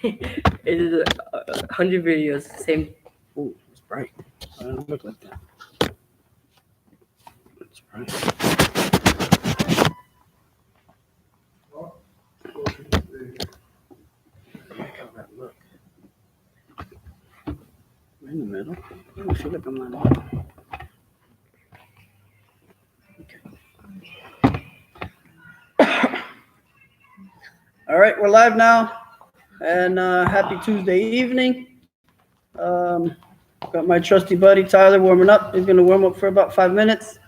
It is 100 videos. Same. Ooh, it's bright. I don't look like that. It's bright. Look how that look. I'm in the middle. I feel like I'm not in the middle. Okay. All right, we're live now, and happy Tuesday evening. Got my trusty buddy Tyler warming up. He's going to warm up for about 5 minutes,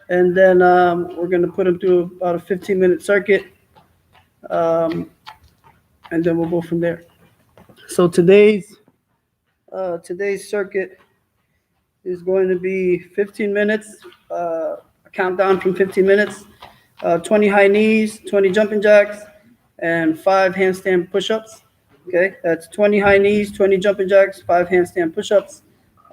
and then we're going to put him through about a 15-minute circuit, and then we'll go from there. So today's circuit is going to be 15 minutes, a countdown from 15 minutes, 20 high knees, 20 jumping jacks, and 5 handstand push-ups. Okay, that's 20 high knees, 20 jumping jacks, 5 handstand push-ups,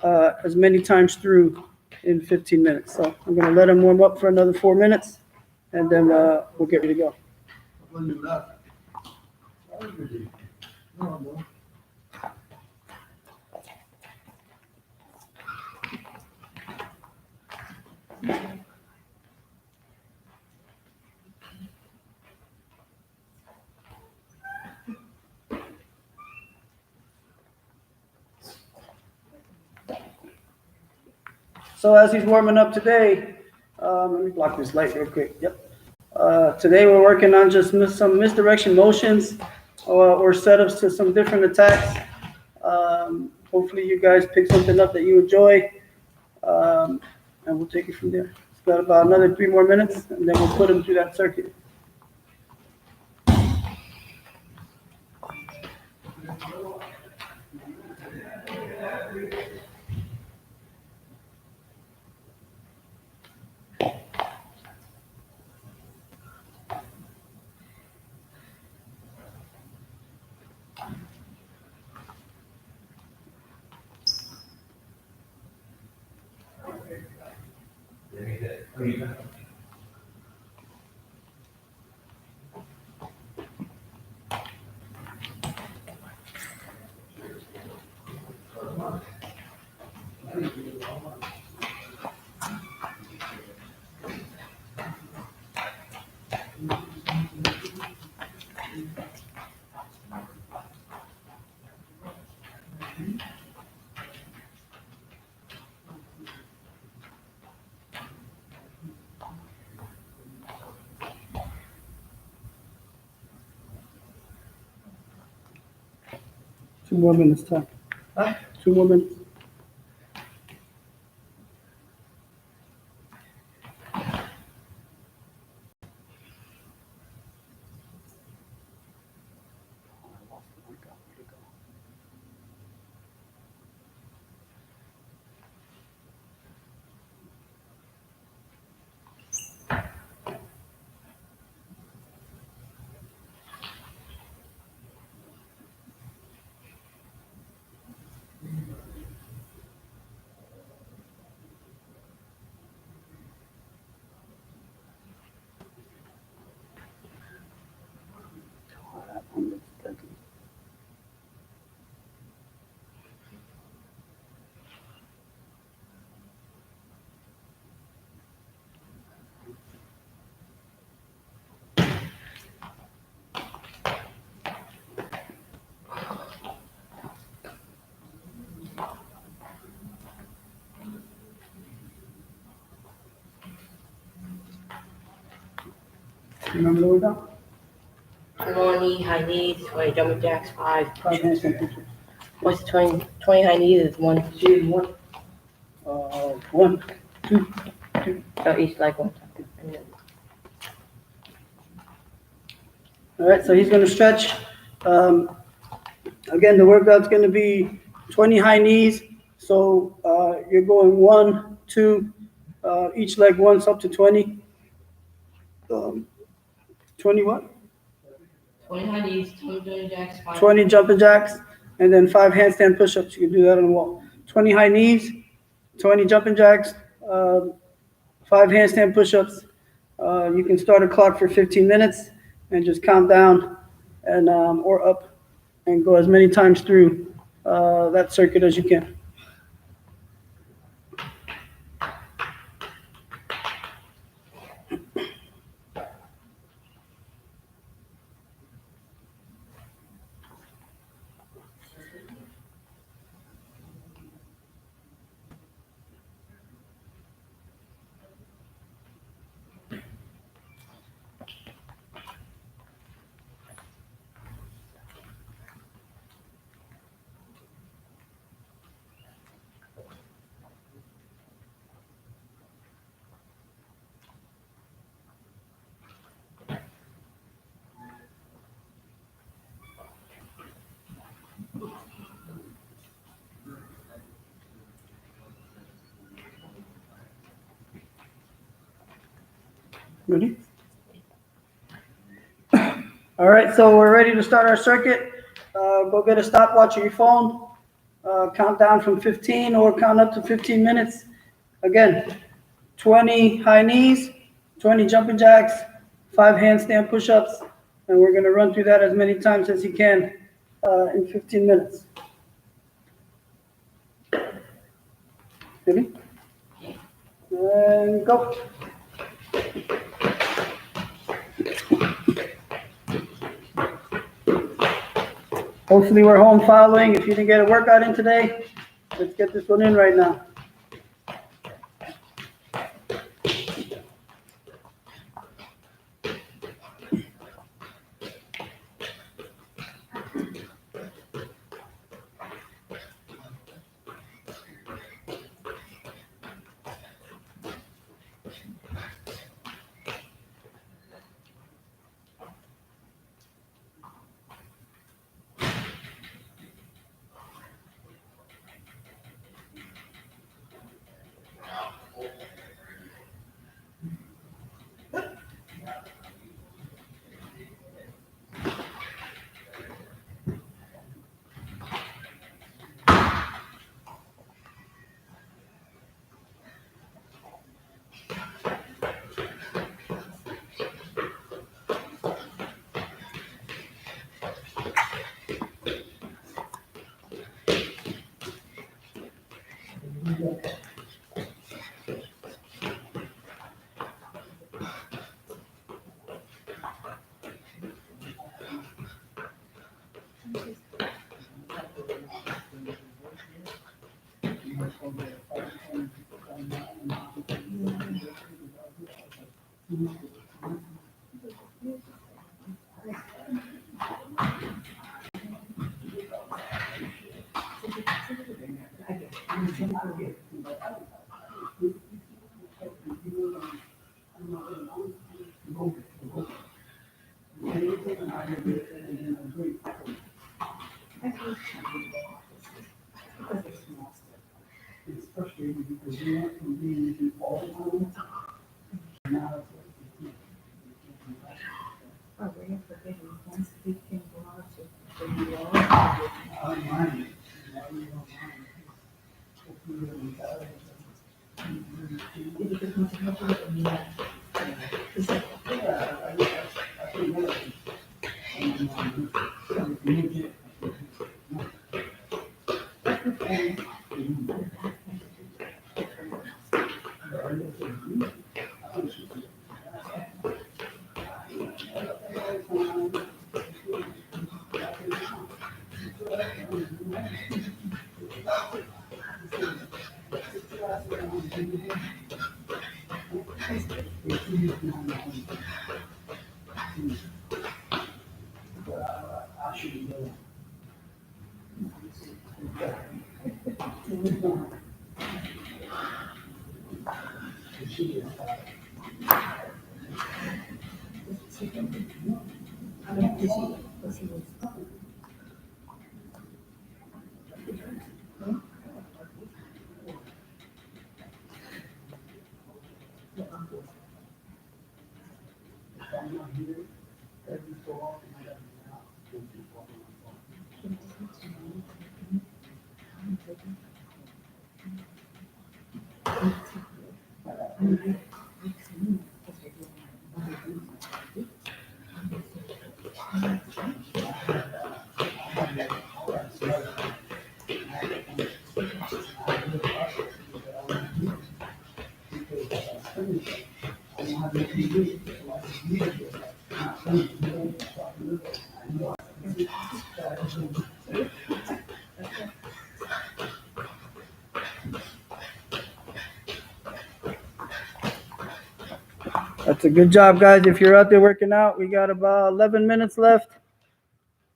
as many times through in 15 minutes. So I'm going to let him warm up for another 4 minutes, and then we'll get ready to go. So as he's warming up today, let me block this light real quick. Yep. Today we're working on just some misdirection motions or setups to some different attacks. Hopefully you guys pick something up that you enjoy, and we'll take it from there. It's got about another 3 more minutes, and then we'll put him through that circuit. Two more minutes, Ty. Huh? 2 more minutes. Remember the word down? 20 high knees, 20 jumping jacks, 5. 5 handstand push-ups. What's the 20 high knees? Is 1, 2, 1. 1, 2, 2. So each like 1 time. And then All right, so he's going to stretch. Again, the workout's going to be 20 high knees. So you're going 1, 2, each leg once up to 20. 20 what? 20 high knees, 20 jumping jacks, 5. 20 jumping jacks, and then 5 handstand push-ups. You can do that on the wall. 20 high knees, 20 jumping jacks, 5 handstand push-ups. You can start a clock for 15 minutes and just count down and or up and go as many times through that circuit as you can. Ready? All right, so we're ready to start our circuit. Go get a stopwatch on your phone. Count down from 15 or count up to 15 minutes. Again, 20 high knees, 20 jumping jacks, 5 handstand push-ups, and we're going to run through that as many times as you can in 15 minutes. Ready? And go. Hopefully we're home following. If you didn't get a workout in today, let's get this one in right now. It's frustrating because you want to be all the time. Now it's like you can't. Oh, we're forgetting once we can go out to the wall. I don't mind. Now you don't mind. Hopefully you'll be better. It becomes a little bit more. It's like, yeah, I think that. That's a good job, guys. If you're out there working out, we got about 11 minutes left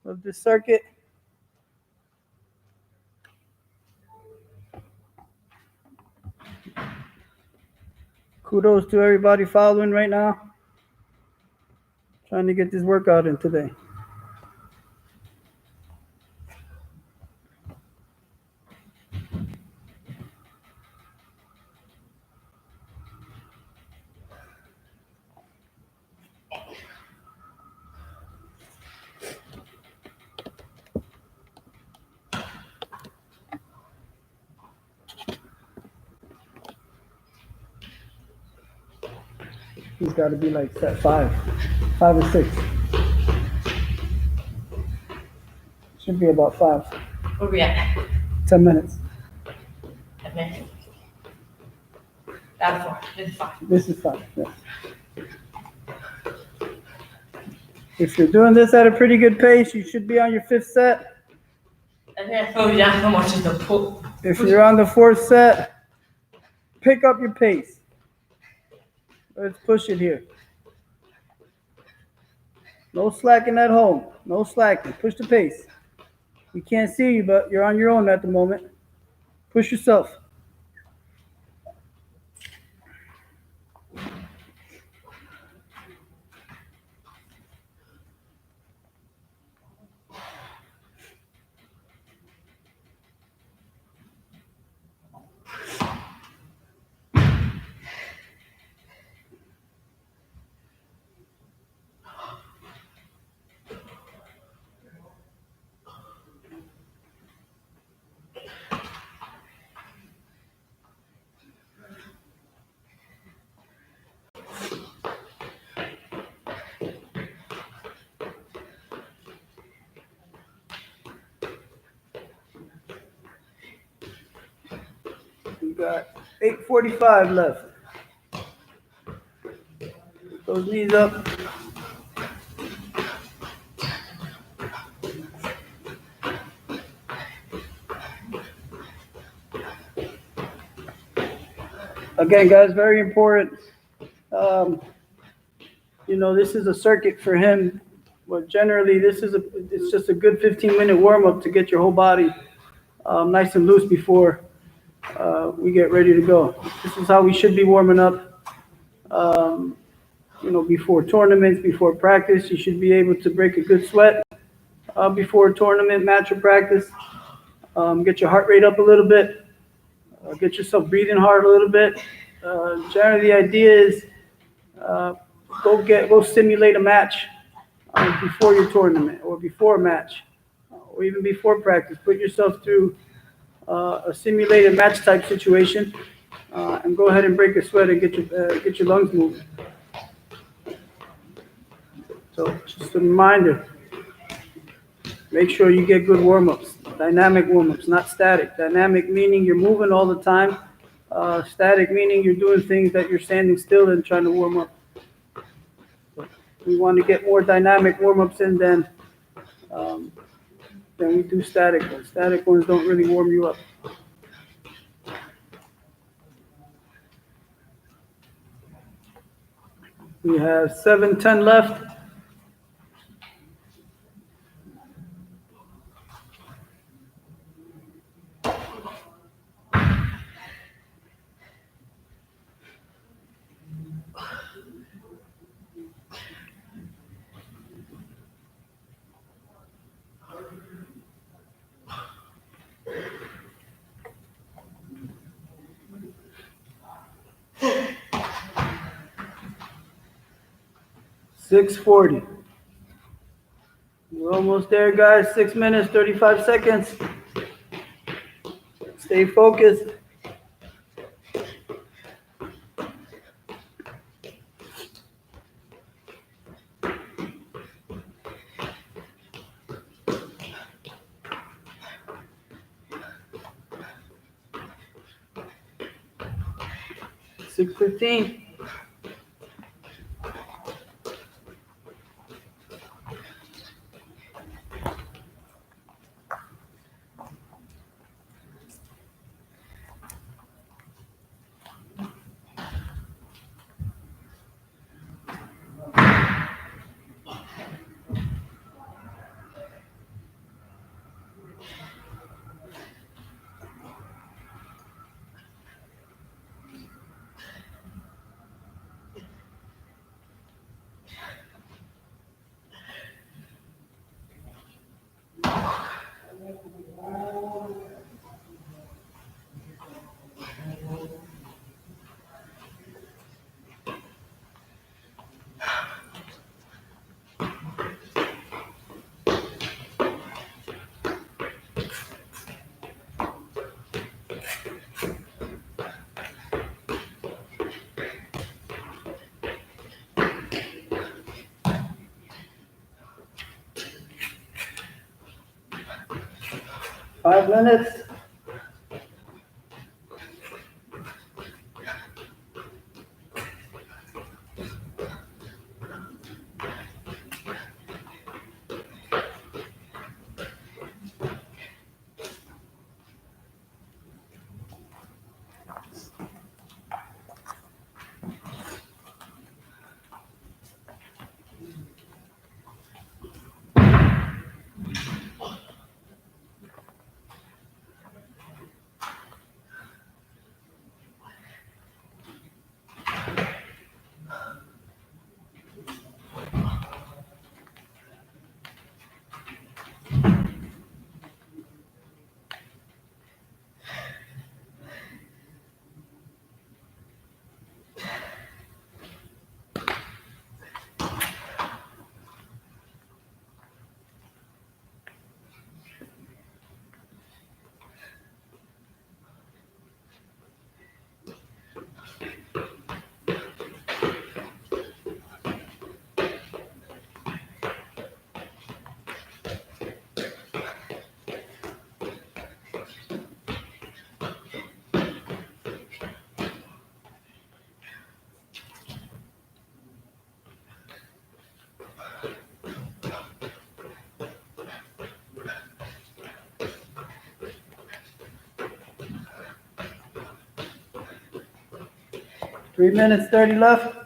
of this circuit. Kudos to everybody following right now. Trying to get this workout in today. He's got to be like set 5 or 6. Should be about 5. Where we at? 10 minutes. 10 minutes. That's 4. This is 5. This is 5, yes. If you're doing this at a pretty good pace, you should be on your 5th set. And then oh yeah, how much is the pull? If you're on the 4th set, pick up your pace. Let's push it here. No slacking at home. No slacking. Push the pace. We can't see you, but you're on your own at the moment. Push yourself. We got 8:45 left. Put those knees up. Again, guys, very important. This is a circuit for him, but generally it's just a good 15-minute warm-up to get your whole body nice and loose before we get ready to go. This is how we should be warming up. Before tournaments, before practice, you should be able to break a good sweat before a tournament, match, or practice. Get your heart rate up a little bit. Get yourself breathing hard a little bit. Generally, the idea is go simulate a match before your tournament or before a match or even before practice. Put yourself through a simulated match type situation and go ahead and break a sweat and get your lungs moving. So just a reminder, make sure you get good warm-ups, dynamic warm-ups, not static. Dynamic meaning you're moving all the time. Static meaning you're doing things that you're standing still and trying to warm up. So we want to get more dynamic warm-ups in than we do static ones. Static ones don't really warm you up. We have 7:10 left. $6:40. We're almost there, guys. 6 minutes, 35 seconds. Stay focused. $6:15. 5 minutes. Three minutes, 30 left.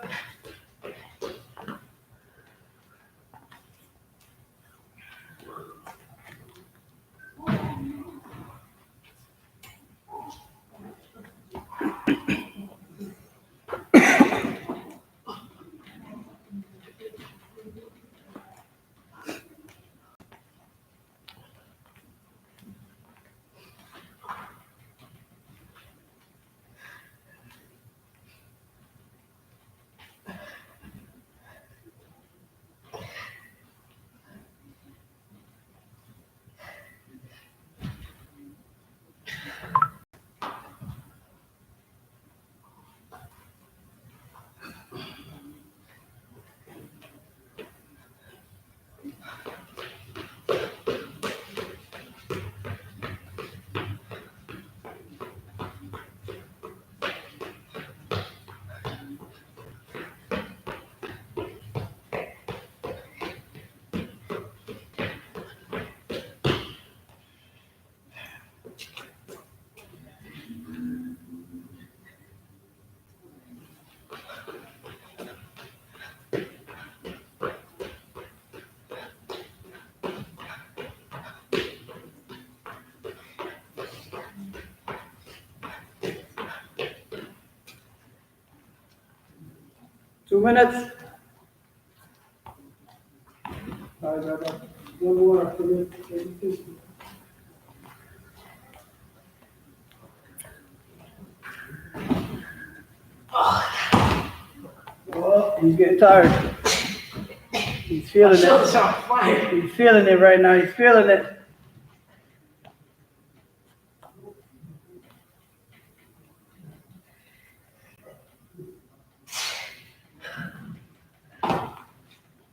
Two minutes. All right, one more after this. Oh, he's getting tired. He's feeling it. Shoulders on fire. He's feeling it right now. He's feeling it.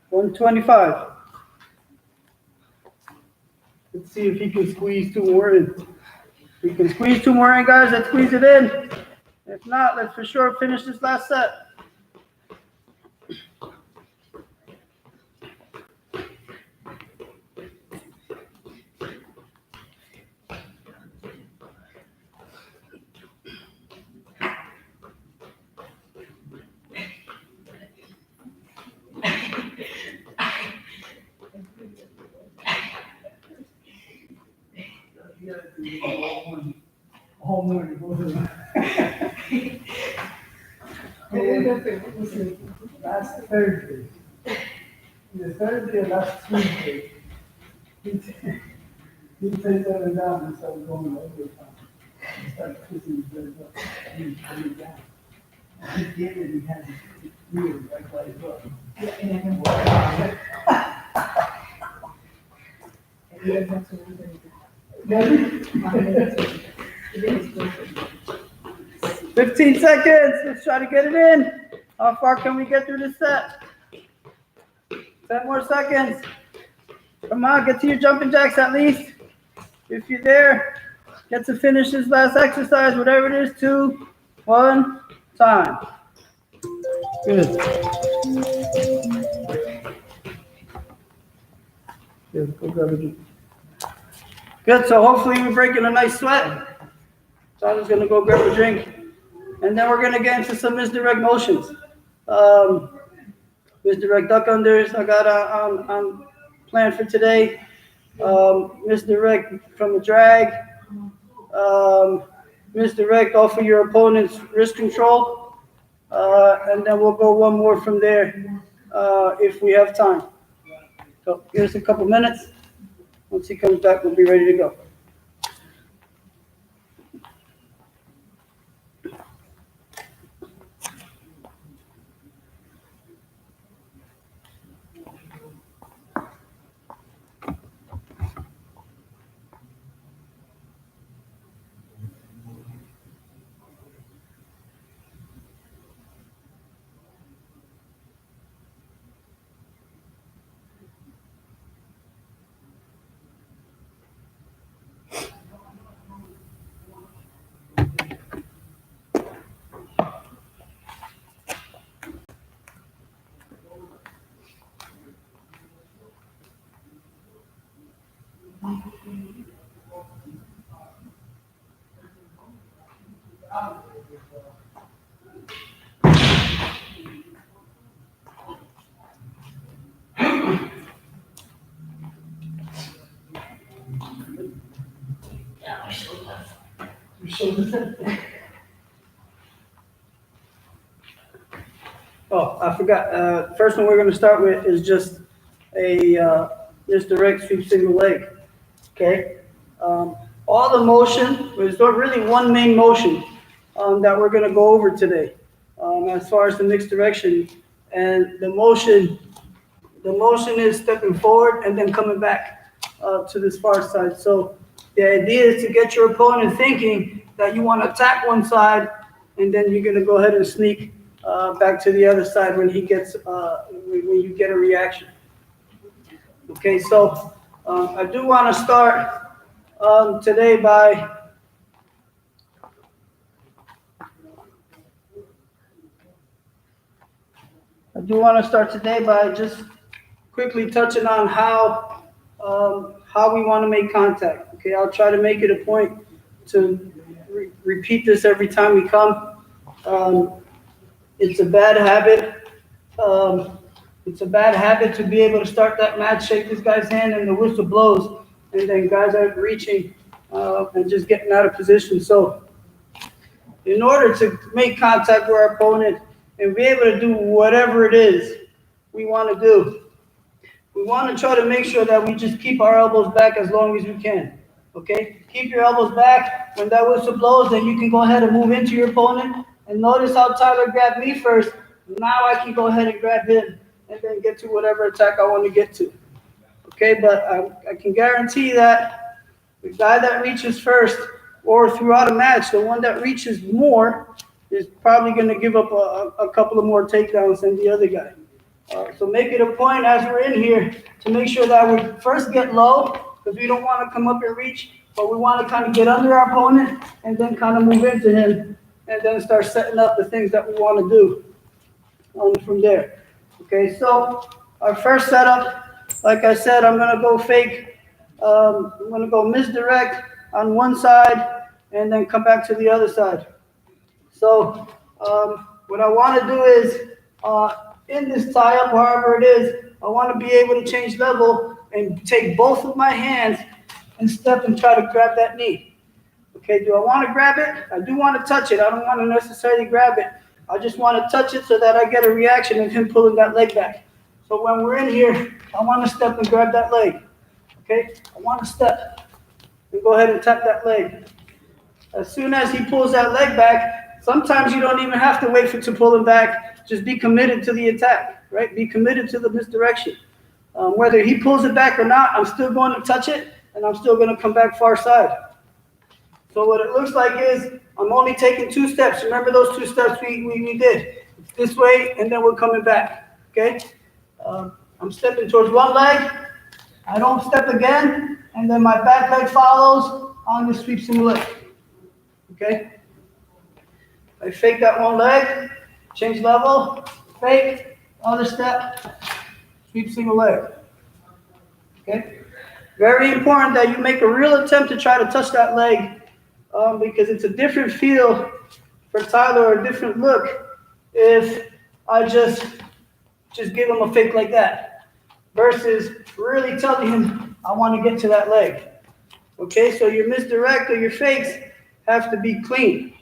$125. Let's see if he can squeeze two more in. If he can squeeze two more in, guys, let's squeeze it in. If not, let's for sure finish this last set. All morning, both of them. Last Thursday. The Thursday or last Tuesday. He takes them down and started going overtime. He started kissing his legs up. And he's coming down. And he did it, he had his wheels right by his butt. Yeah, and I can walk. And he doesn't have to do 15 seconds. Let's try to get it in. How far can we get through this set? 10 more seconds. Come on, get to your jumping jacks at least. If you're there, get to finish this last exercise, whatever it is, 2, 1, time. Good. Good, go grab a drink. Good, so hopefully we're breaking a nice sweat. So I'm just gonna go grab a drink. And then we're gonna get into some misdirect motions. Misdirect duck unders, I got on plan for today. Misdirect from a drag. Misdirect off of your opponent's wrist control. And then we'll go one more from there if we have time. So here's a couple minutes. Once he comes back, we'll be ready to go. Oh, I forgot. First one we're going to start with is just a misdirect sweep single leg. Okay. All the motion, there's not really one main motion that we're going to go over today as far as the mixed direction. And the motion is stepping forward and then coming back to this far side. So the idea is to get your opponent thinking that you want to attack one side, and then you're going to go ahead and sneak back to the other side when he gets when you get a reaction. Okay, so I do want to start today by just quickly touching on how we want to make contact. Okay, I'll try to make it a point to repeat this every time we come. It's a bad habit. It's a bad habit to be able to start that match, shake this guy's hand, and the whistle blows, and then guys are reaching and just getting out of position. So in order to make contact with our opponent and be able to do whatever it is we want to do, we want to try to make sure that we just keep our elbows back as long as we can. Okay? Keep your elbows back. When that whistle blows, then you can go ahead and move into your opponent. And notice how Tyler grabbed me first. Now I can go ahead and grab him and then get to whatever attack I want to get to. Okay, but I can guarantee that the guy that reaches first, or throughout a match, the one that reaches more is probably going to give up a couple of more takedowns than the other guy. So make it a point as we're in here to make sure that we first get low, because we don't want to come up and reach, but we want to kind of get under our opponent and then kind of move into him and then start setting up the things that we want to do from there. Okay, so our first setup, like I said, I'm going to go fake. I'm going to go misdirect on one side and then come back to the other side. So what I want to do is, in this tie-up, however it is, I want to be able to change level and take both of my hands and step and try to grab that knee. Okay, do I want to grab it? I do want to touch it. I don't want to necessarily grab it. I just want to touch it so that I get a reaction of him pulling that leg back. So when we're in here, I want to step and grab that leg. Okay, I want to step and go ahead and tap that leg. As soon as he pulls that leg back, sometimes you don't even have to wait for to pull him back. Just be committed to the attack, right? Be committed to the misdirection. Whether he pulls it back or not, I'm still going to touch it, and I'm still going to come back far side. So what it looks like is I'm only taking 2 steps. Remember those 2 steps we did? It's this way, and then we're coming back, okay? I'm stepping towards one leg. I don't step again, and then my back leg follows on the sweep single leg. Okay? I fake that one leg, change level, fake, other step, sweep single leg. Okay? Very important that you make a real attempt to try to touch that leg because it's a different feel for Tyler, or a different look if I just give him a fake like that versus really telling him I want to get to that leg. Okay, so your misdirect or your fakes have to be clean,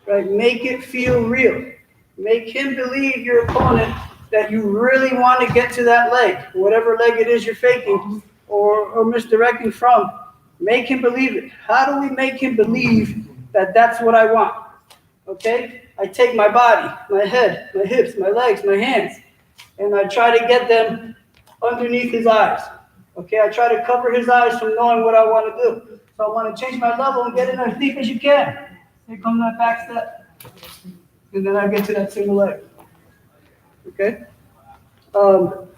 right? Make it feel real. Make him believe, your opponent, that you really want to get to that leg, whatever leg it is you're faking or misdirecting from. Make him believe it. How do we make him believe that that's what I want? Okay, I take my body, my head, my hips, my legs, my hands, and I try to get them underneath his eyes. Okay, I try to cover his eyes from knowing what I want to do. So I want to change my level and get in as deep as you can. Here comes that back step. And then I get to that single leg. Okay? I'll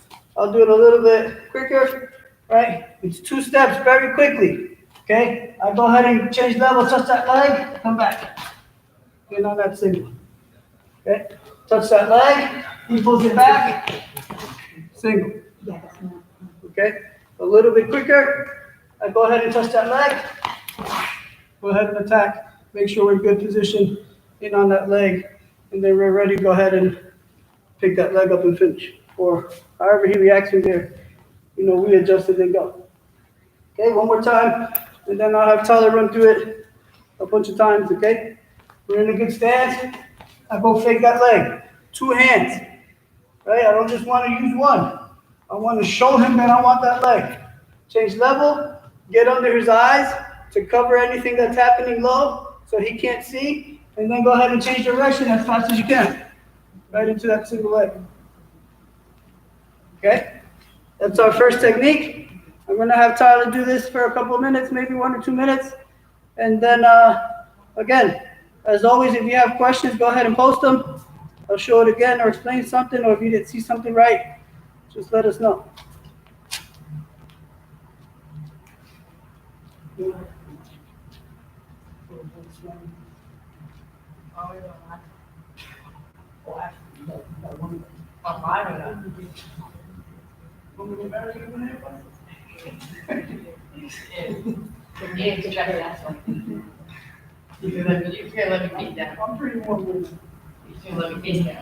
do it a little bit quicker, right? It's 2 steps very quickly. Okay? I go ahead and change level, touch that leg, come back. Get on that single. Okay? Touch that leg, he pulls it back, single. Okay? A little bit quicker. I go ahead and touch that leg. Go ahead and attack. Make sure we're in good position in on that leg. And then we're ready to go ahead and pick that leg up and finish. Or however he reacts from there. We adjust it and go. Okay, one more time. And then I'll have Tyler run through it a bunch of times, okay? We're in a good stance. I go fake that leg. 2 hands. Right? I don't just want to use one. I want to show him that I want that leg. Change level, get under his eyes to cover anything that's happening low so he can't see, and then go ahead and change direction as fast as you can. Right into that single leg. Okay? That's our first technique. I'm going to have Tyler do this for a couple of minutes, maybe 1 or 2 minutes. And then, again, as always, if you have questions, go ahead and post them. I'll show it again or explain something, or if you didn't see something right, just let us know. Yeah, to try to last one. You can let me feed down. I'm pretty well with it. You can let me feed down.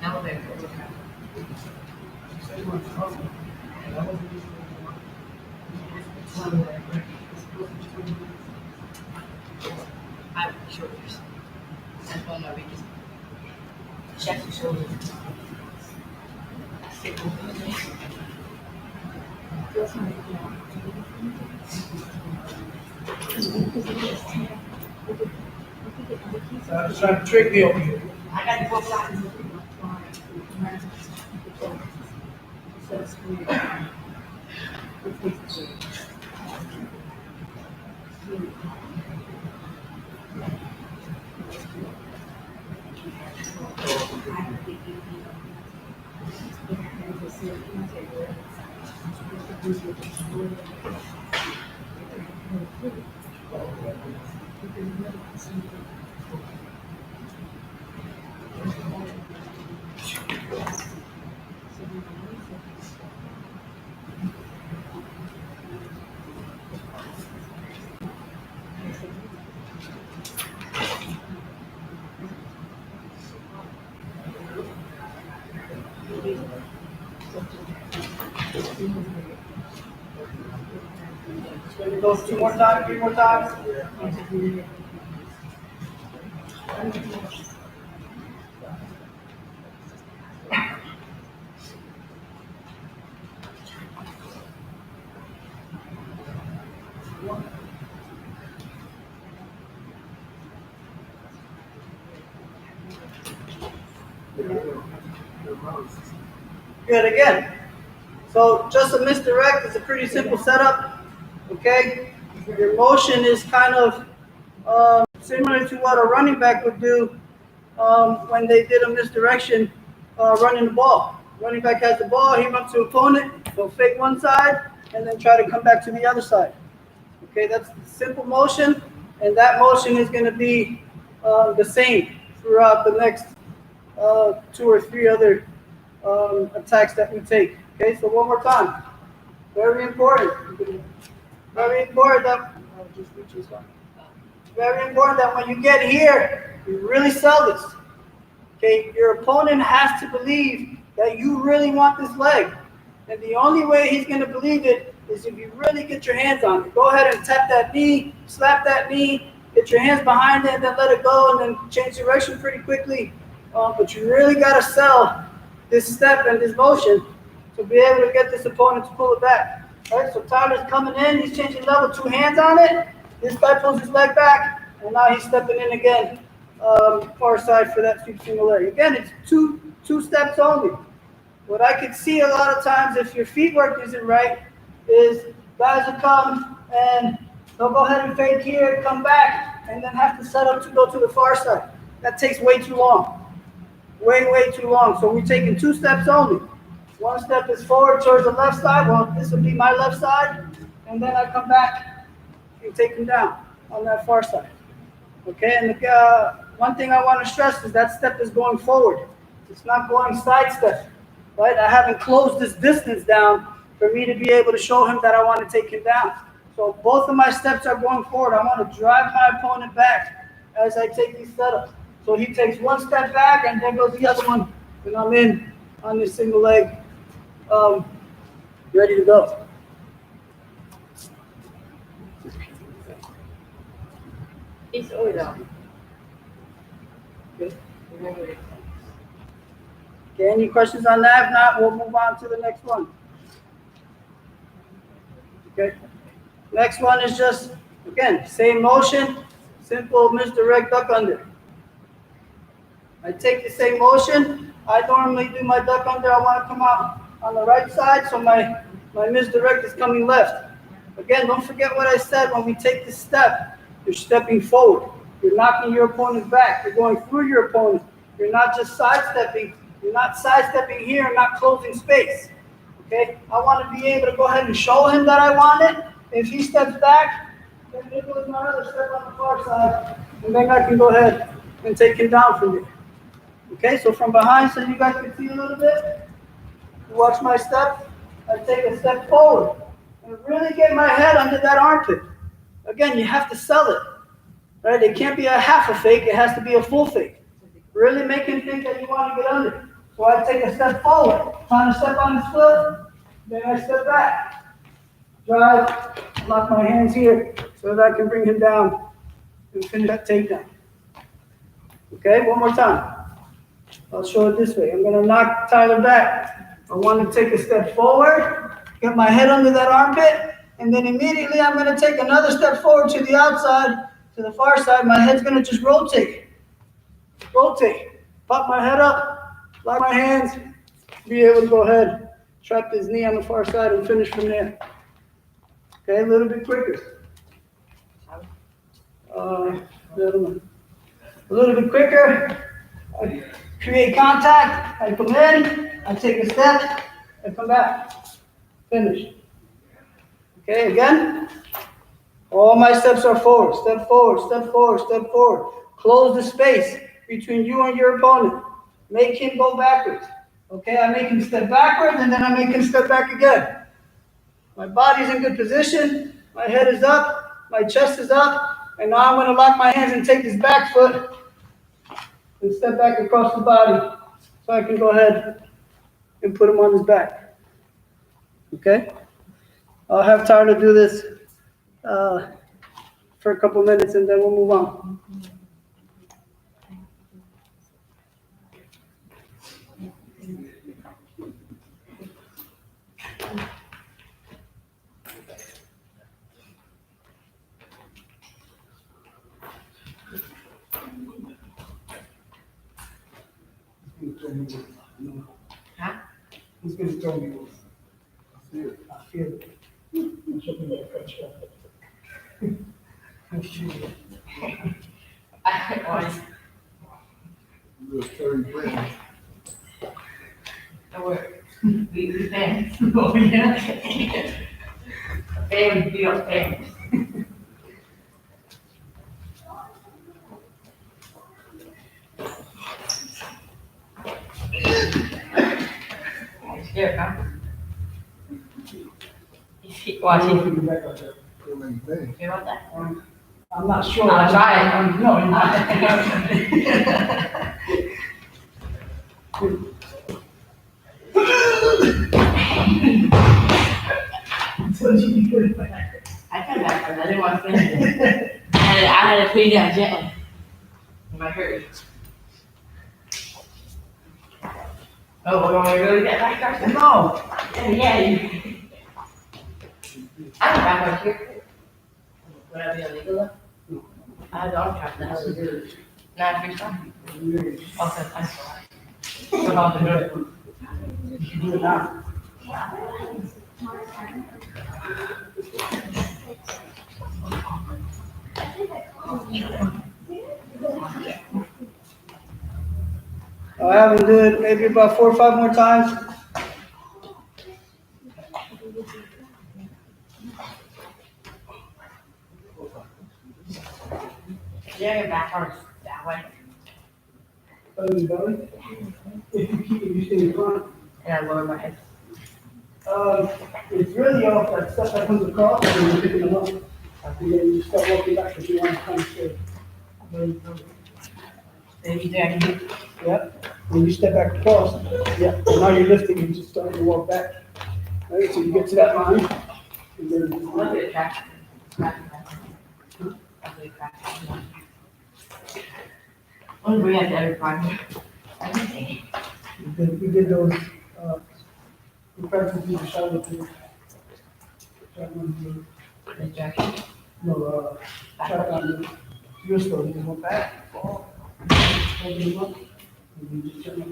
Now they're I have shoulders. That's one of my biggest. Check your shoulders. I was trying to trick me over here. I got both sides. Let me go 2 more times, 3 more times. Good, again. So just a misdirect is a pretty simple setup, okay? Your motion is kind of similar to what a running back would do when they did a misdirection running the ball. Running back has the ball, he runs to opponent, he'll fake one side, and then try to come back to the other side. Okay, that's simple motion, and that motion is going to be the same throughout the next 2 or 3 other attacks that we take. Okay, so one more time. Very important. Very important that when you get here, you really sell this. Okay, your opponent has to believe that you really want this leg. And the only way he's going to believe it is if you really get your hands on it. Go ahead and tap that knee, slap that knee, get your hands behind it, and then let it go, and then change direction pretty quickly. But you really got to sell this step and this motion to be able to get this opponent to pull it back. All right, so Tyler's coming in, he's changing level, 2 hands on it. This guy pulls his leg back, and now he's stepping in again, far side for that sweep single leg. Again, it's two steps only. What I could see a lot of times, if your feet work isn't right, is guys will come and they'll go ahead and fake here, come back, and then have to set up to go to the far side. That takes way too long. Way too long. So we're taking 2 steps only. 1 step is forward towards the left side. Well, this will be my left side. And then I come back and take him down on that far side. Okay, and one thing I want to stress is that step is going forward. It's not going side step. Right? I haven't closed this distance down for me to be able to show him that I want to take him down. So both of my steps are going forward. I want to drive my opponent back as I take these setups. So he takes 1 step back, and there goes the other one, and I'm in on this single leg, ready to go. It's over. Okay. Okay, any questions on that? If not, we'll move on to the next one. Okay. Next one is just, again, same motion, simple misdirect duck under. I take the same motion. I normally do my duck under. I want to come out on the right side, so my misdirect is coming left. Again, don't forget what I said. When we take this step, you're stepping forward. You're knocking your opponent back. You're going through your opponent. You're not just sidestepping. You're not sidestepping here and not closing space. Okay? I want to be able to go ahead and show him that I want it. If he steps back, then there goes my other step on the far side, and then I can go ahead and take him down from there. Okay, so from behind, so you guys can see a little bit. Watch my step. I take a step forward and really get my head under that armpit. Again, you have to sell it. Right? It can't be a half a fake. It has to be a full fake. Really make him think that you want to get under. So I take a step forward, trying to step on his foot. Then I step back. Drive, lock my hands here so that I can bring him down and finish that takedown. Okay, one more time. I'll show it this way. I'm going to knock Tyler back. I want to take a step forward, get my head under that armpit, and then immediately I'm going to take another step forward to the outside, to the far side. My head's going to just rotate. Rotate. Pop my head up, lock my hands, be able to go ahead, trap his knee on the far side and finish from there. Okay, a little bit quicker. A little bit quicker. I create contact, I come in, I take a step, I come back. Finish. Okay, again. All my steps are forward. Step forward, step forward, step forward. Close the space between you and your opponent. Make him go backwards. Okay, I make him step backwards, and then I make him step back again. My body's in good position. My head is up. My chest is up. And now I'm going to lock my hands and take his back foot and step back across the body so I can go ahead and put him on his back. Okay? I'll have Tyler do this for a couple minutes, and then we'll move on. Huh? He's going to throw me off. I feel it. I'm showing you that pressure. Always. That work. We fans. Oh, yeah. Fans, be on fans. Scared, huh? Watch it. Hear about that? I'm not sure. I'll try it. No, you're not. I came back from that. I didn't want to finish it. I had to put it down gently. It might hurt you. Oh, we're going to really get back there? No. Yeah. I can back right here. Would I be illegal though? I had dog trap now. Not free stuff. Okay, thanks. Put on the door. You can do it now. I'll have him do it maybe about 4 or 5 more times. Yeah, your back arms that way. Belly, belly. If you stay in front. And I lower my head. It's really off that stuff that comes across and you're picking them up. And then you start walking back because you want to come straight. Maybe there I can do. Yep. When you step back across, yeah. And now you're lifting and just starting to walk back. Right, so you get to that line. And then Look at the track. What do we have to every project? we did those, we practiced in the shower too. Misdirection. No, shot on your story, you go back, fall, hold them up, and you just turn up.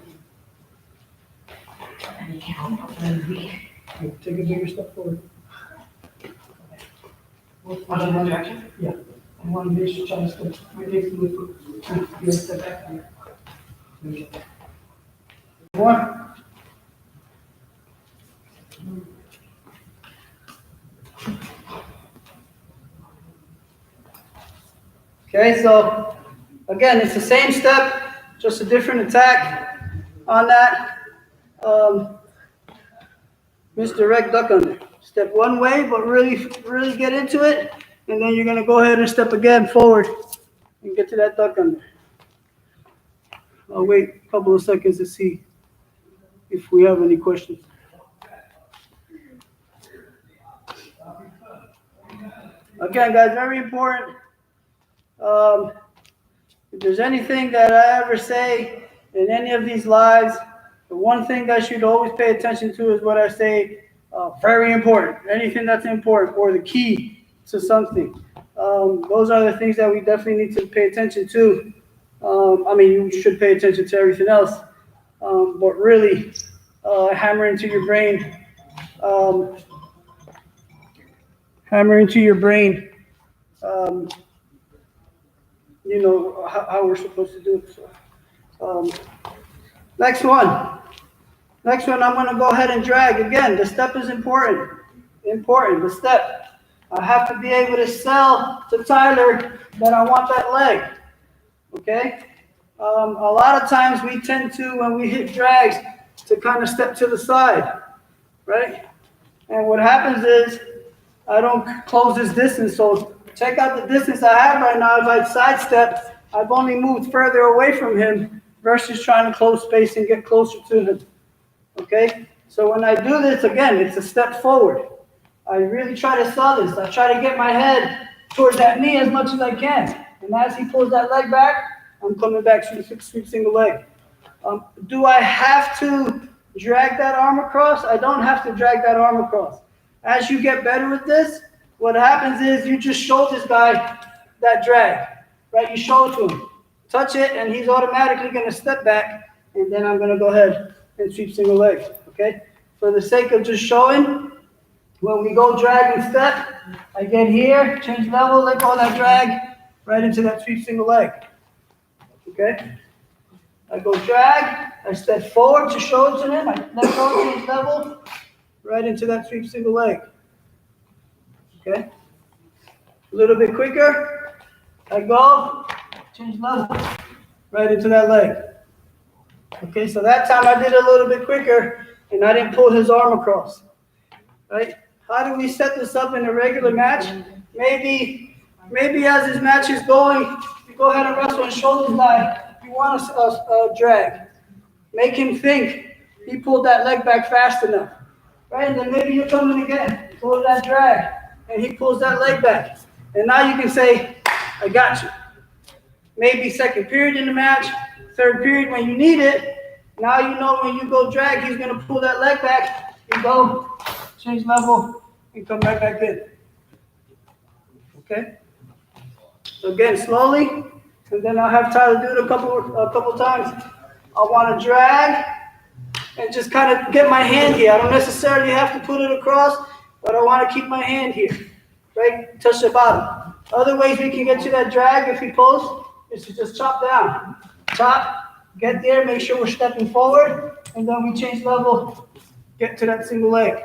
And you count up and we. You take a bigger step forward. On the direction? Yeah. And one big try to step right next to the foot. You step back here. One. Okay, so again, it's the same step, just a different attack on that. Misdirect duck under. Step one way, but really get into it, and then you're gonna go ahead and step again forward and get to that duck under. I'll wait a couple of seconds to see if we have any questions. Again, guys, very important. If there's anything that I ever say in any of these lives, the one thing that you should always pay attention to is what I say, very important. Anything that's important or the key to something. Those are the things that we definitely need to pay attention to. I mean, you should pay attention to everything else, but really hammer into your brain. You know, how we're supposed to do it. So, next one, I'm going to go ahead and drag. Again, the step is important, the step. I have to be able to sell to Tyler that I want that leg, okay? A lot of times we tend to, when we hit drags, to kind of step to the side, right? And what happens is, I don't close this distance, so check out the distance I have right now. If I sidestep, I've only moved further away from him versus trying to close space and get closer to him, okay? So when I do this, again, it's a step forward. I really try to sell this. I try to get my head towards that knee as much as I can. And as he pulls that leg back, I'm coming back to the sweep single leg. Do I have to drag that arm across? I don't have to drag that arm across. As you get better with this, what happens is you just show this guy that drag, right? You show it to him. Touch it, and he's automatically going to step back, and then I'm going to go ahead and sweep single leg, okay? For the sake of just showing, when we go drag and step, I get here, change level, let go of that drag, right into that sweep single leg. Okay? I go drag, I step forward to show it to him, I let go, change level, right into that sweep single leg. Okay? A little bit quicker, I go, change level, right into that leg. Okay, so that time I did a little bit quicker, and I didn't pull his arm across. Right? How do we set this up in a regular match? Maybe as his match is going, you go ahead and wrestle and shoulders lie. You want a drag. Make him think he pulled that leg back fast enough. Right? And then maybe you come in again, pull that drag, and he pulls that leg back. And now you can say, I got you. Maybe second period in the match, third period when you need it. Now you know when you go drag, he's going to pull that leg back. You go, change level, and come right back in. Okay? So again, slowly, and then I'll have Tyler do it a couple times. I want to drag and just kind of get my hand here. I don't necessarily have to put it across, but I want to keep my hand here, right? Touch the bottom. Other ways we can get to that drag if he pulls is to just chop down. Chop, get there, make sure we're stepping forward, and then we change level, get to that single leg.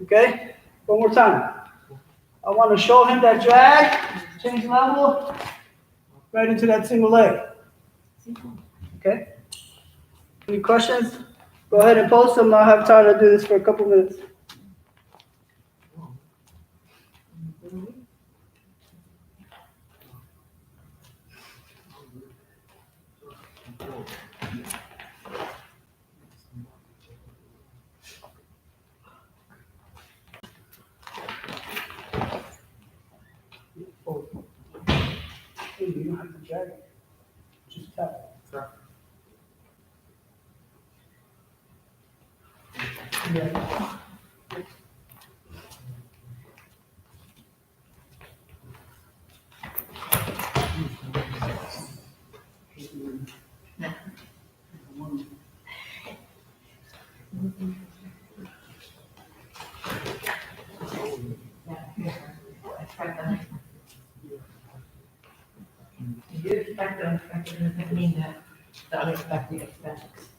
Okay? One more time. I want to show him that drag, change level, right into that single leg. Okay? Any questions? Go ahead and post them. I'll have time to do this for a couple minutes. You don't have to drag it. Just tap. Yeah. You expect the unexpected, doesn't mean that the unexpected expects.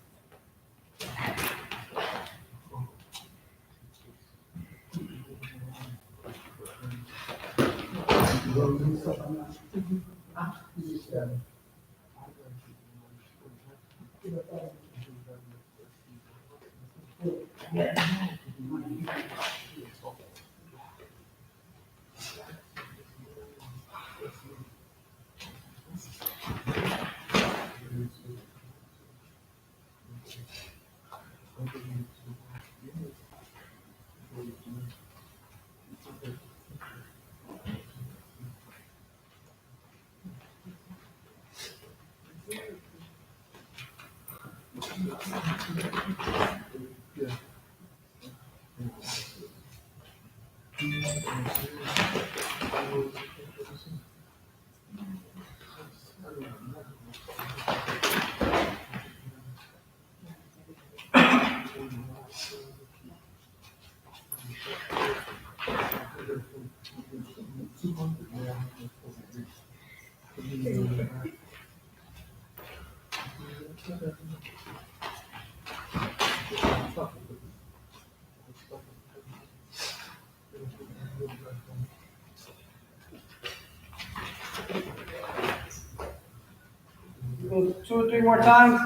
Yeah. Go 2 or 3 more times.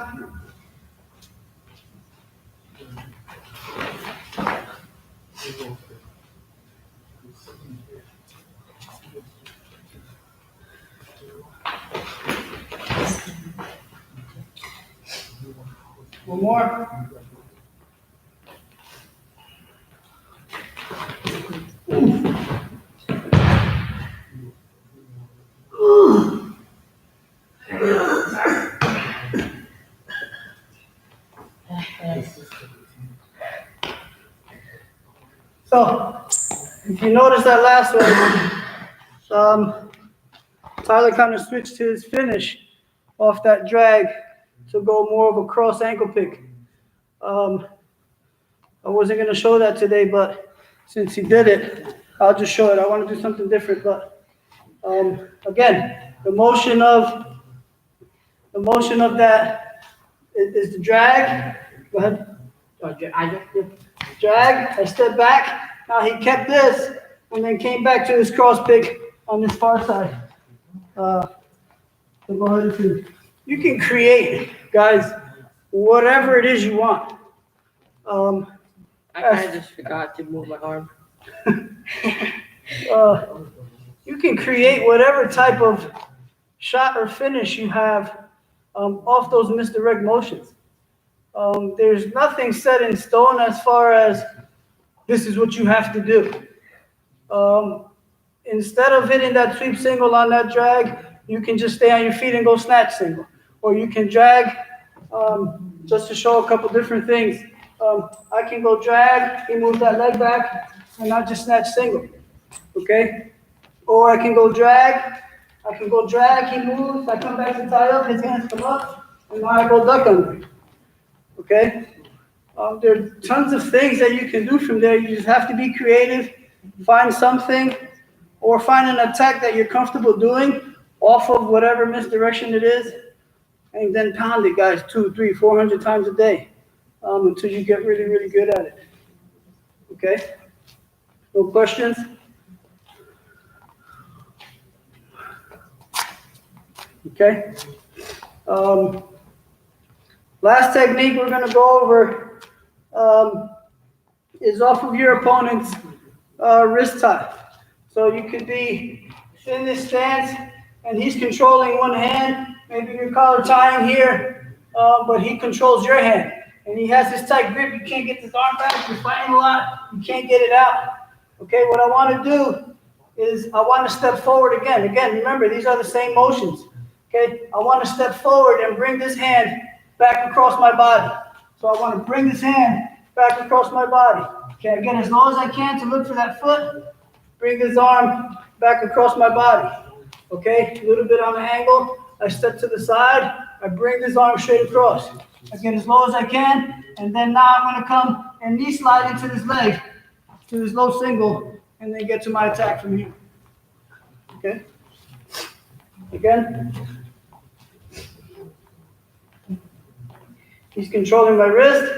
One more. So, if you notice that last one, Tyler kind of switched his finish off that drag to go more of a cross ankle pick. I wasn't going to show that today, but since he did it, I'll just show it. I want to do something different, but again, the motion of The motion of that is the drag. Go ahead. Drag, I step back. Now he kept this and then came back to his cross pick on this far side. So go ahead and see. You can create, guys, whatever it is you want. I kind of just forgot to move my arm. You can create whatever type of shot or finish you have off those misdirect motions. There's nothing set in stone as far as this is what you have to do. Instead of hitting that sweep single on that drag, you can just stay on your feet and go snatch single. Or you can drag, just to show a couple different things. I can go drag, he moves that leg back, and I just snatch single. Okay? Or I can go drag, he moves, I come back to tie up, his hands come up, and now I go duck under. Okay? There are tons of things that you can do from there. You just have to be creative, find something, or find an attack that you're comfortable doing off of whatever misdirection it is, and then pound it, guys, 200, 300, 400 times a day until you get really, really good at it. Okay? No questions? Okay? Last technique we're going to go over is off of your opponent's wrist tie. So you could be in this stance and he's controlling one hand, maybe you're collar tying here, but he controls your hand. And he has this tight grip, you can't get this arm back, you're fighting a lot, you can't get it out. Okay, what I want to do is I want to step forward again. Again, remember, these are the same motions. Okay, I want to step forward and bring this hand back across my body. So I want to bring this hand back across my body. Okay, again, as low as I can to look for that foot, bring this arm back across my body. Okay, a little bit on the angle, I step to the side, I bring this arm straight across. Again, as low as I can, and then now I'm going to come and knee slide into this leg, to this low single, and then get to my attack from here. Okay? Again. He's controlling my wrist.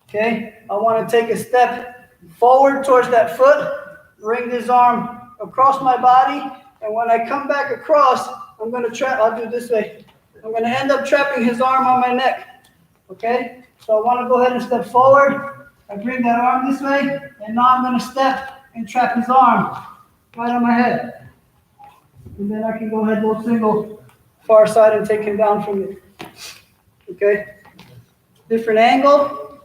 Okay? I want to take a step forward towards that foot, bring this arm across my body, and when I come back across, I'm going to trap. I'll do it this way. I'm going to end up trapping his arm on my neck. Okay? So I want to go ahead and step forward. I bring that arm this way, and now I'm going to step and trap his arm right on my head. And then I can go ahead, low single, far side, and take him down from there. Okay? Different angle.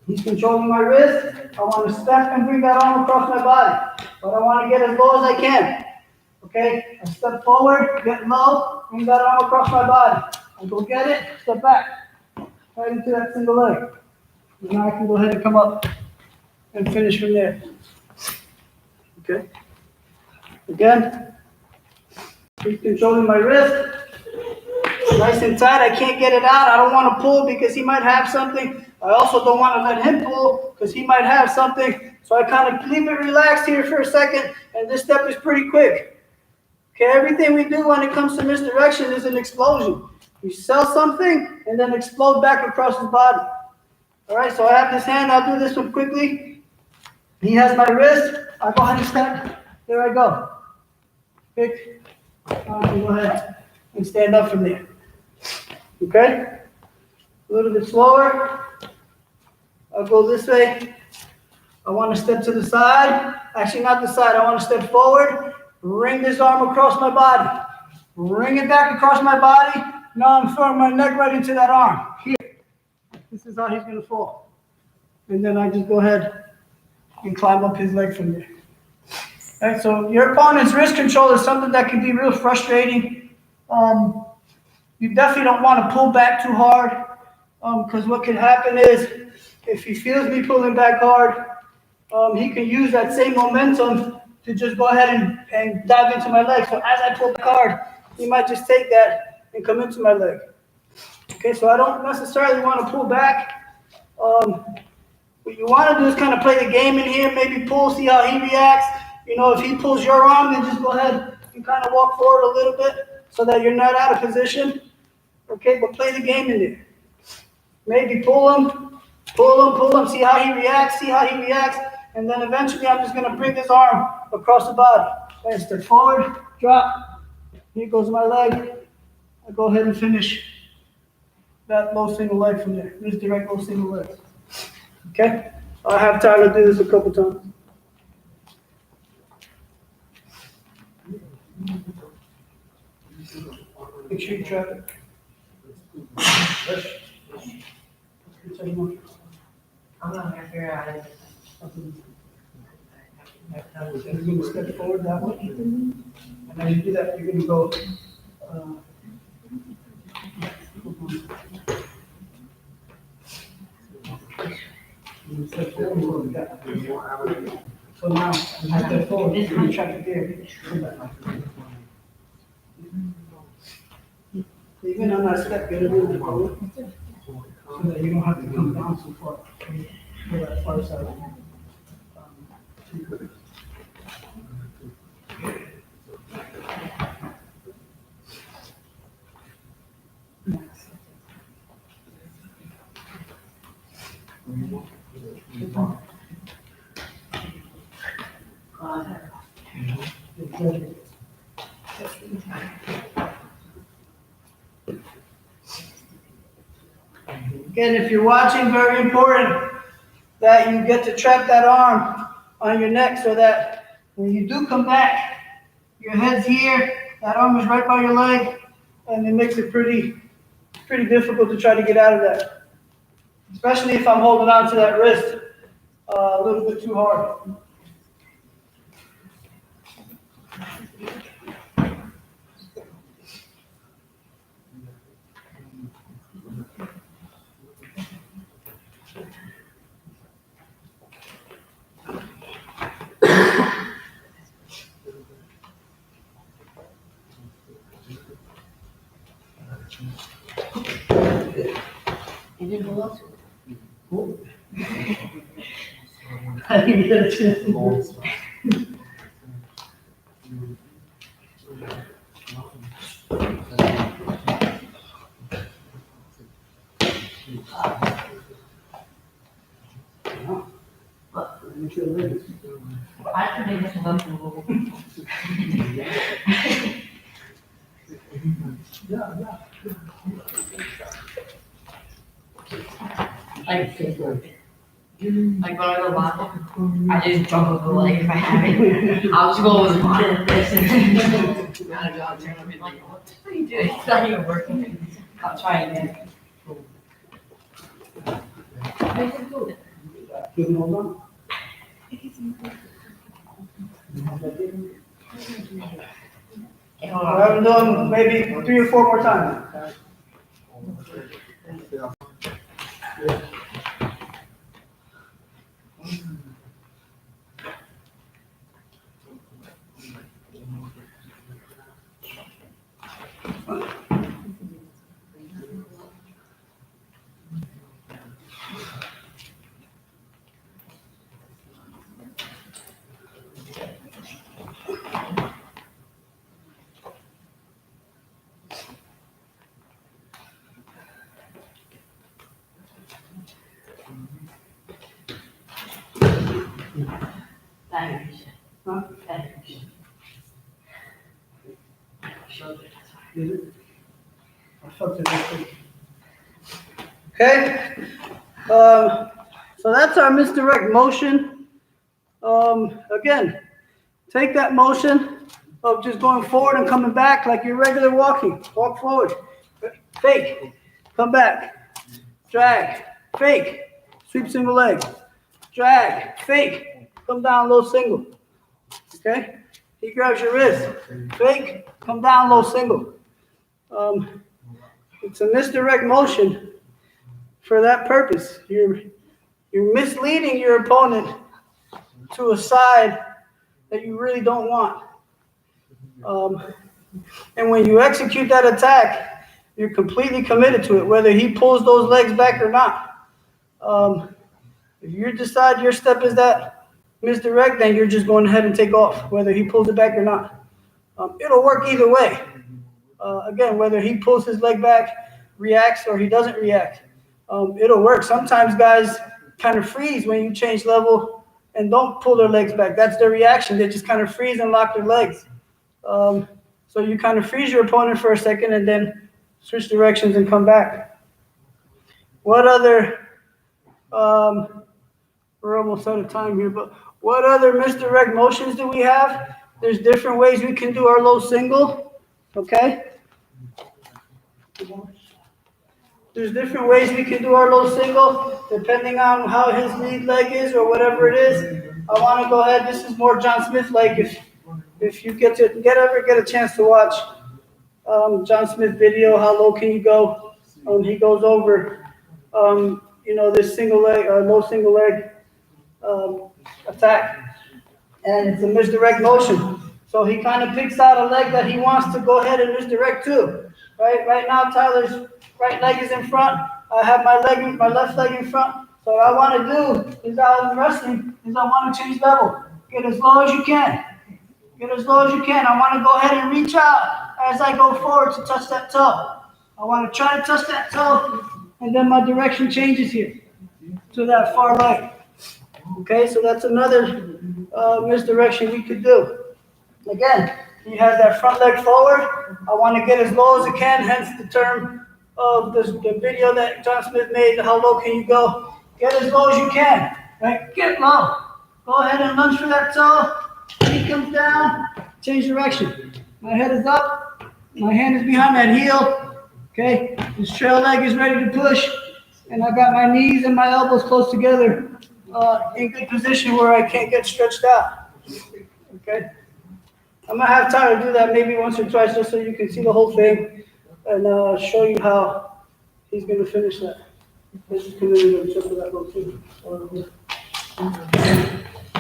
He's controlling my wrist. I want to step and bring that arm across my body. But I want to get as low as I can. Okay? I step forward, get low, bring that arm across my body. I go get it, step back. Right into that single leg. And now I can go ahead and come up and finish from there. Okay? Again, he's controlling my wrist. Nice and tight. I can't get it out. I don't want to pull because he might have something. I also don't want to let him pull because he might have something. So I kind of leave it relaxed here for a second, and this step is pretty quick. Okay, everything we do when it comes to misdirection is an explosion. You sell something and then explode back across his body. All right, so I have this hand. I'll do this one quickly. He has my wrist. I go ahead and step. There I go. Pick. I can go ahead and stand up from there. Okay? A little bit slower. I'll go this way. I want to step to the side. Actually, not the side. I want to step forward. Bring this arm across my body. Bring it back across my body. Now I'm throwing my neck right into that arm. Here. This is how he's going to fall. And then I just go ahead and climb up his leg from there. All right, so your opponent's wrist control is something that can be real frustrating. You definitely don't want to pull back too hard because what can happen is if he feels me pulling back hard, he can use that same momentum to just go ahead and dive into my leg. So as I pull back hard, he might just take that and come into my leg. Okay, so I don't necessarily want to pull back. What you want to do is kind of play the game in here, maybe pull, see how he reacts. You know, if he pulls your arm, then just go ahead and kind of walk forward a little bit. so that you're not out of position. Okay, but play the game in there. Maybe pull him, see how he reacts, and then eventually I'm just gonna bring this arm across the body. Okay, step forward, drop, here goes my leg. I go ahead and finish that low single leg from there, misdirect low single leg. Okay, I have time to do this a couple times. Make sure you trap it. I'm not gonna figure out it. You're going to step forward that way. And as you do that, you're going to go. Step forward. So now, as you step forward, you're going to trap it there. Come back. Even on that step, get a little bit forward. So that you don't have to come down so far. For that far side. Again, if you're watching, very important that you get to trap that arm on your neck so that when you do come back, your head's here, that arm is right by your leg, and it makes it pretty difficult to try to get out of that. Especially if I'm holding on to that wrist a little bit too hard. You didn't go up to it. I didn't get a chance to do it. I can make this one up. Like when I go boxing, I just jump over the leg if I have it. I'll just go over the bottom of this and gotta go out there and be like, what are you doing? It's not even working. I'll try again. Okay, hold I haven't done maybe 3 or 4 more times. Huh? I felt it this week. Okay, so that's our misdirect motion. Again, take that motion of just going forward and coming back like you're regular walking. Walk forward, fake, come back, drag, fake, sweep single leg, drag, fake, come down low single. Okay, he grabs your wrist, fake, come down low single. It's a misdirect motion for that purpose. You're misleading your opponent to a side that you really don't want. And when you execute that attack, you're completely committed to it, whether he pulls those legs back or not. If you decide your step is that misdirect, then you're just going ahead and take off, whether he pulls it back or not. It'll work either way. Again, whether he pulls his leg back, reacts, or he doesn't react, it'll work. Sometimes guys kind of freeze when you change level and don't pull their legs back. That's their reaction. They just kind of freeze and lock their legs. So you kind of freeze your opponent for a second and then switch directions and come back. What other, we're almost out of time here, but what other misdirect motions do we have? There's different ways we can do our low single, okay? There's different ways we can do our low single, depending on how his lead leg is or whatever it is. I want to go ahead, this is more John Smith-like. If you get a chance to watch John Smith video, how low can you go? He goes over, this single leg, low single leg attack, and it's a misdirect motion. So he kind of picks out a leg that he wants to go ahead and misdirect to. Right now, Tyler's right leg is in front. I have my left leg in front. So what I want to do is, out in wrestling, is I want to change level. Get as low as you can. Get as low as you can. I want to go ahead and reach out as I go forward to touch that toe. I want to try to touch that toe, and then my direction changes here to that far leg. Okay, so that's another misdirection we could do. Again, he has that front leg forward. I want to get as low as I can, hence the term of the video that John Smith made, how low can you go? Get as low as you can, right? Get low. Go ahead and lunge for that toe. He comes down, change direction. My head is up, my hand is behind that heel, okay? This trail leg is ready to push, and I got my knees and my elbows close together in good position where I can't get stretched out, okay? I'm gonna have Tyler do that maybe once or twice just so you can see the whole thing and show you how he's gonna finish that. Let's just come in and jump to that low too.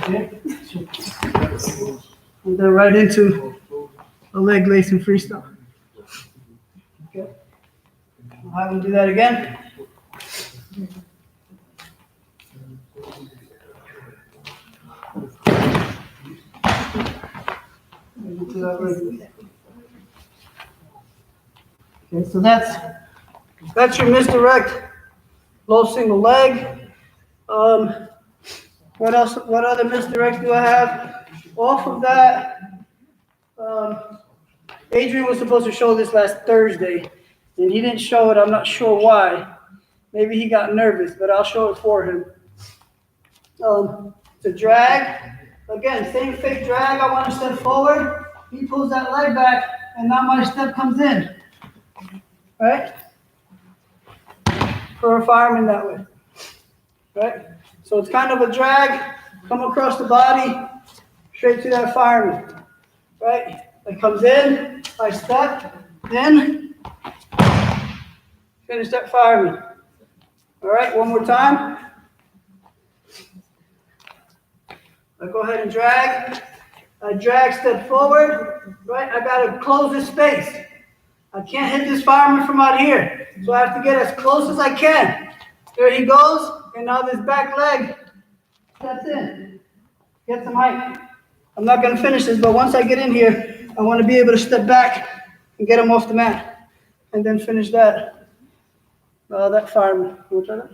Okay. And then right into a leg lace and freestyle. Okay. I'll have him do that again. Okay, so that's your misdirect low single leg. What else? What other misdirects do I have? Off of that, Adrian was supposed to show this last Thursday, and he didn't show it. I'm not sure why. Maybe he got nervous, but I'll show it for him. It's a drag. Again, same fake drag. I want to step forward. He pulls that leg back, and now my step comes in. Right? For a fireman that way. Right? So it's kind of a drag, come across the body, straight to that fireman. Right? It comes in, I step, then finish that fireman. All right, one more time. I go ahead and drag. I drag, step forward. Right? I got to close this space. I can't hit this fireman from out here. So I have to get as close as I can. There he goes. And now this back leg steps in. Get some height. I'm not going to finish this, but once I get in here, I want to be able to step back and get him off the mat. And then finish that fireman. You want to try that?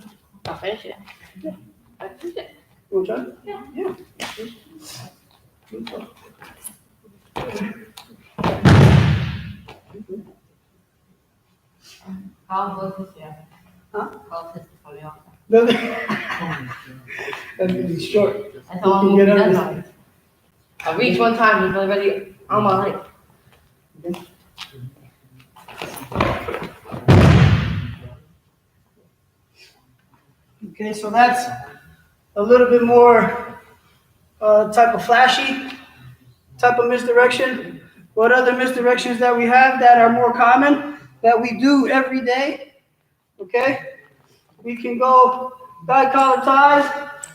I'll finish it. Yeah. I'll finish it. You want to try it? Yeah. How close is it? Huh? Close is for you. That's really short. That's how long You you can get done on. I reached one time, it's already on my leg. Okay, so that's a little bit more type of flashy type of misdirection. What other misdirections that we have that are more common that we do every day? Okay, we can go guy collar ties.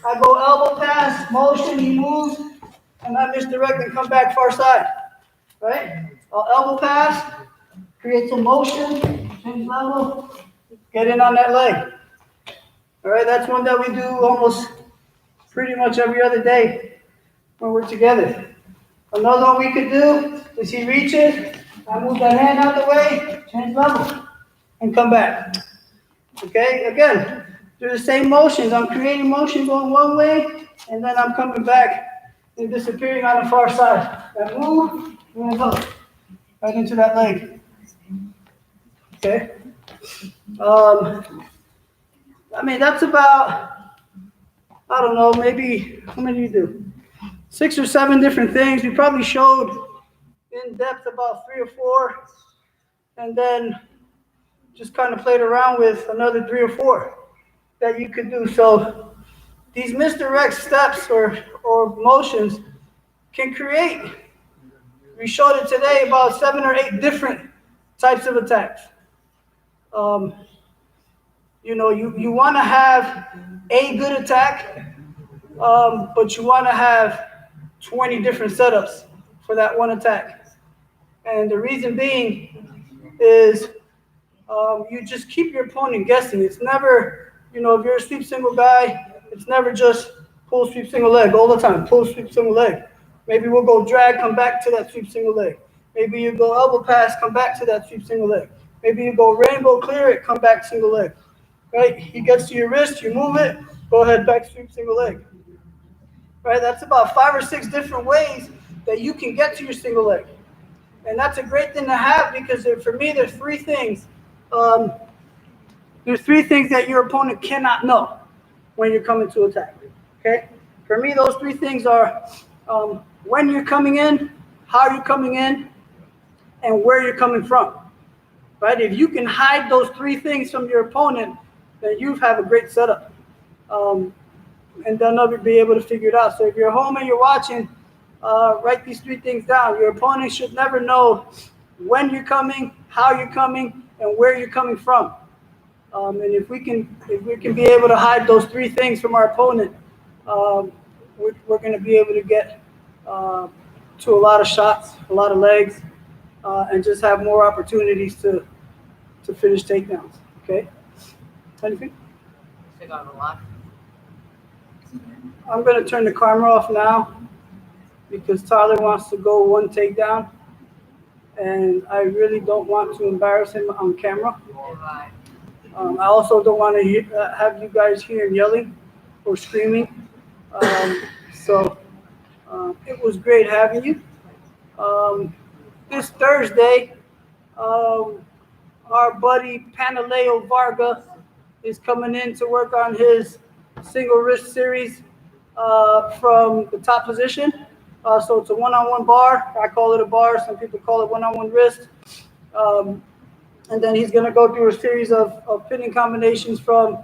I go elbow pass, motion, he moves, and I misdirect and come back far side. Right? I'll elbow pass, create some motion, change level, get in on that leg. All right, that's one that we do almost pretty much every other day when we're together. Another one we could do is he reaches, I move that hand out the way, change level, and come back. Okay, again, do the same motions. I'm creating motion going one way, and then I'm coming back and disappearing on the far side. I move, and I go right into that leg. Okay. I mean, that's about, I don't know, maybe, how many do you do? 6 or 7 different things. We probably showed in depth about 3 or 4, and then just kind of played around with another 3 or 4 that you could do. So these misdirect steps or motions can create, we showed it today, about 7 or 8 different types of attacks. You know, you want to have a good attack, but you want to have 20 different setups for that one attack. And the reason being is you just keep your opponent guessing. It's never, you know, if you're a sweep single guy, it's never just pull, sweep, single leg all the time. Pull, sweep, single leg. Maybe we'll go drag, come back to that sweep, single leg. Maybe you go elbow pass, come back to that sweep, single leg. Maybe you go rainbow, clear it, come back, single leg. Right? He gets to your wrist, you move it, go ahead, back sweep, single leg. Right? That's about 5 or 6 different ways that you can get to your single leg. And that's a great thing to have because for me, there's 3 things. There's 3 things that your opponent cannot know when you're coming to attack. Okay? For me, those 3 things are when you're coming in, how you're coming in, and where you're coming from. Right? If you can hide those 3 things from your opponent, then you have a great setup. And they'll never be able to figure it out. So if you're home and you're watching, write these 3 things down. Your opponent should never know when you're coming, how you're coming, and where you're coming from. And if we can be able to hide those 3 things from our opponent, we're going to be able to get to a lot of shots, a lot of legs, and just have more opportunities to finish takedowns. Okay? Anything? I'm going to turn the camera off now because Tyler wants to go 1 takedown, and I really don't want to embarrass him on camera. I also don't want to have you guys hear him yelling or screaming. So it was great having you. This Thursday, our buddy Panaleo Varga is coming in to work on his single wrist series from the top position. So it's a one-on-one bar. I call it a bar. Some people call it one-on-one wrist. And then he's going to go through a series of pinning combinations from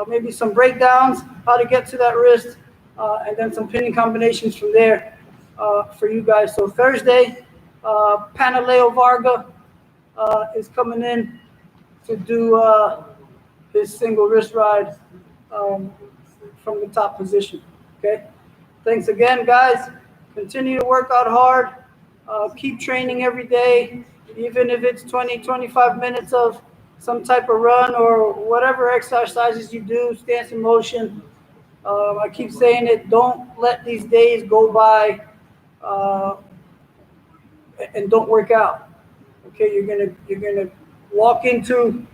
maybe some breakdowns, how to get to that wrist, and then some pinning combinations from there for you guys. So Thursday, Panaleo Varga is coming in to do his single wrist ride from the top position. Okay? Thanks again, guys. Continue to work out hard. Keep training every day, even if it's 20, 25 minutes of some type of run or whatever exercises you do, stance in motion. I keep saying it, don't let these days go by and don't work out. Okay, you're gonna walk into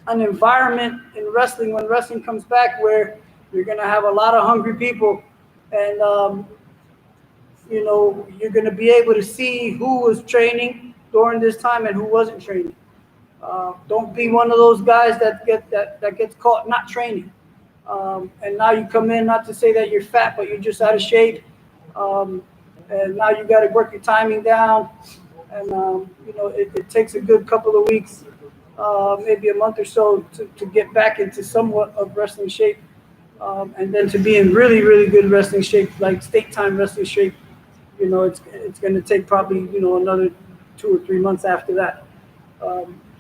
an environment in wrestling when wrestling comes back where you're gonna have a lot of hungry people, and you know, you're gonna be able to see who was training during this time and who wasn't training. Don't be one of those guys that gets caught not training. And now you come in, not to say that you're fat, but you're just out of shape. And now you got to work your timing down. And, you know, it takes a good couple of weeks, maybe a month or so to get back into somewhat of wrestling shape. And then to be in really, really good wrestling shape, like state time wrestling shape, you know, it's going to take probably, you know, another 2 or 3 months after that.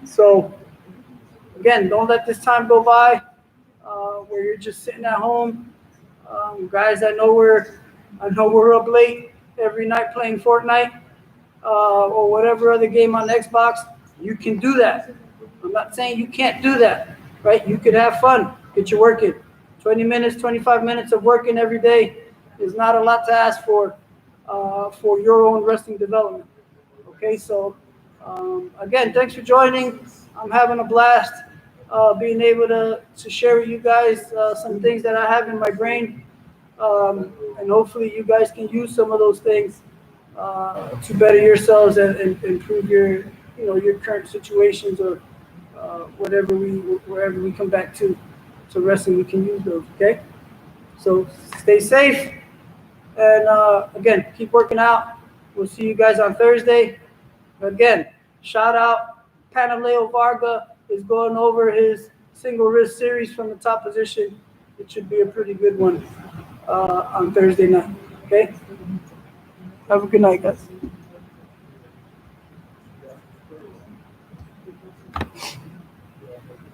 So, again, don't let this time go by where you're just sitting at home. Guys, I know we're up late every night playing Fortnite or whatever other game on Xbox. You can do that. I'm not saying you can't do that, right? You could have fun, get your work in. 20 minutes, 25 minutes of working every day is not a lot to ask for your own wrestling development. Okay, so again, thanks for joining. I'm having a blast being able to share with you guys some things that I have in my brain. And hopefully you guys can use some of those things to better yourselves and improve your current situations or wherever we come back to. So wrestling, we can use those, okay? So stay safe. And again, keep working out. We'll see you guys on Thursday. Again, shout out Panaleo Varga is going over his single wrist series from the top position. It should be a pretty good one on Thursday night. Okay? Have a good night, guys.